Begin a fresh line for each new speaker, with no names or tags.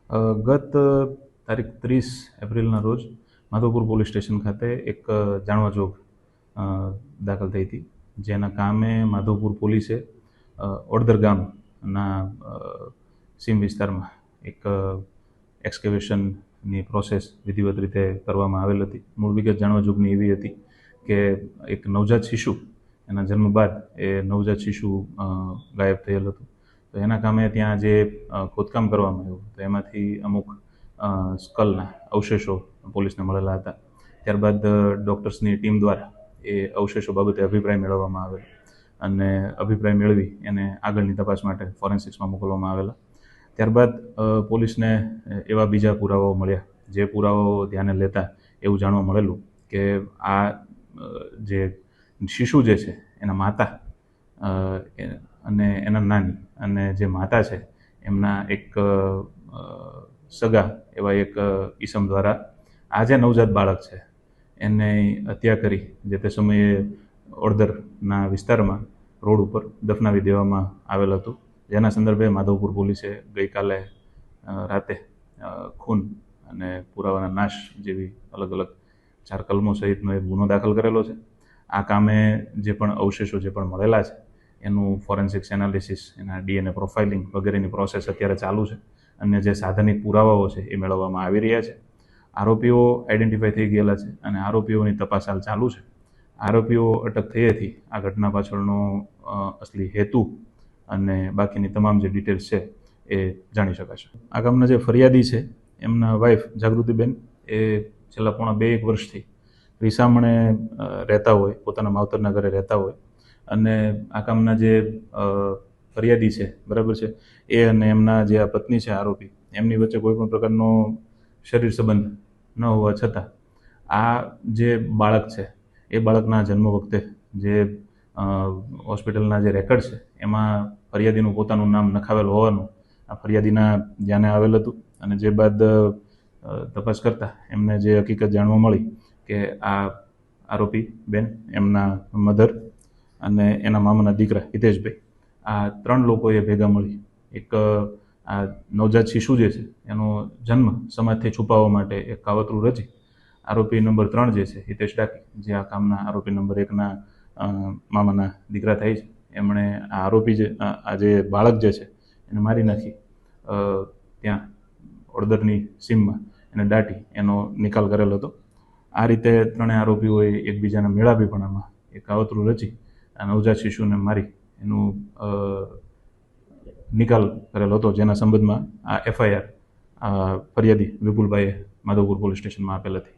ગત તારીખ 30 એપ્રિલના રોજ માધવપુર પોલીસ સ્ટેશન ખાતે એક જાણવા જોગ દાખલ થઈ હતી, જેના કામે માધવપુર પોલીસે ઓડદર ગામના સીમ વિસ્તારમાં એક એક્સકેવેશનની પ્રોસેસ વિધિવત રીતે કરવામાં આવેલ હતી. મૂળ વિગત જાણવા જોગની એવી હતી કે એક નવજાત શિશુ, એના જન્મ બાદ એ નવજાત શિશુ ગાયબ થયેલ હતું. તો એના કામે ત્યાં જે ખોદકામ કરવામાં આવ્યું તો એમાંથી અમુક સ્કલના અવશેષો પોલીસને મળેલા હતા. ત્યારબાદ ડૉક્ટર્સની ટીમ દ્વારા એ અવશેષો બાબતે અભિપ્રાય મેળવવામાં આવેલો અને અભિપ્રાય મેળવી એને આગળની તપાસ માટે ફોરેન્સિક્સમાં મોકલવામાં આવેલા. ત્યારબાદ પોલીસને એવા બીજા પુરાવાઓ મળ્યા, જે પુરાવાઓ ધ્યાને લેતા એવું જાણવા મળેલું કે આ જે શિશુ જે છે એના માતા અને એના નાની અને જે માતા છે એમના એક સગા એવા એક ઈસમ દ્વારા આ જે નવજાત બાળક છે એને હત્યા કરી જે તે સમયે ઓડદરના વિસ્તારમાં રોડ ઉપર દફનાવી દેવામાં આવેલ હતું. જેના સંદર્ભે માધવપુર પોલીસે ગઈકાલે રાતે ખૂન અને પુરાવાના નાશ જેવી અલગ અલગ 4 કલમો સહિતનો એક ગુનો દાખલ કરેલો છે. આ કામે જે પણ અવશેષો જે પણ મળેલા છે એનું ફોરેન્સિક્સ એનાલિસિસ, એના DNA પ્રોફાઇલિંગ વગેરેની પ્રોસેસ અત્યારે ચાલુ છે અને જે સાધનિક પુરાવાઓ છે એ મેળવવામાં આવી રહ્યા છે. આરોપીઓ આઈડેન્ટિફાઈ થઈ ગયેલા છે અને આરોપીઓની તપાસ હાલ ચાલુ છે. આરોપીઓ અટક થયેથી આ ઘટના પાછળનો અસલી હેતુ અને બાકીની તમામ જે ડિટેલ્સ છે એ જાણી શકાશે. આ ગામના જે ફરિયાદી છે એમના વાઇફ જાગૃતિબેન એ છેલ્લા પોણા 2-1 વર્ષથી રીસામણે રહેતા હોય, પોતાના માવતરના ઘરે રહેતા હોય અને આ કામના જે ફરિયાદી છે, બરાબર છે, એ અને એમના જે આ પત્ની છે આરોપી, એમની વચ્ચે કોઈ પણ પ્રકારનો શરીર સંબંધ ન હોવા છતાં આ જે બાળક છે એ બાળકના જન્મ વખતે જે હોસ્પિટલના જે રેકર્ડ છે એમાં ફરિયાદીનું પોતાનું નામ નખાવેલ હોવાનું આ ફરિયાદીના ધ્યાને આવેલ હતું. અને જે બાદ તપાસ કરતાં એમને જે હકીકત જાણવા મળી કે આ આરોપી બેન, એમના મધર અને એના મામાના દીકરા હિતેશભાઈ, આ 3 લોકોએ ભેગા મળી એક આ નવજાત શિશુ જે છે એનો જન્મ સમાજથી છુપાવવા માટે એક કાવતરું રચી આરોપી નંબર 3 જે છે હિતેશ ડાકી, જે આ કામના આરોપી નંબર 1ના મામાના દીકરા થાય છે, એમણે આ આરોપી આ જે બાળક જે છે એને મારી નાખી ત્યાં ઓડદરની સીમમાં એને દાટી એનો નિકાલ કરેલો હતો. આ રીતે 3 આરોપીઓએ એકબીજાના મેળાપીપણામાં એક કાવતરું રચી આ નવજાત શિશુને મારી એનું નિકાલ કરેલો હતો, જેના સંબંધમાં આ FIR ફરિયાદી વિપુલભાઈએ માધવપુર પોલીસ સ્ટેશનમાં આપેલ હતી.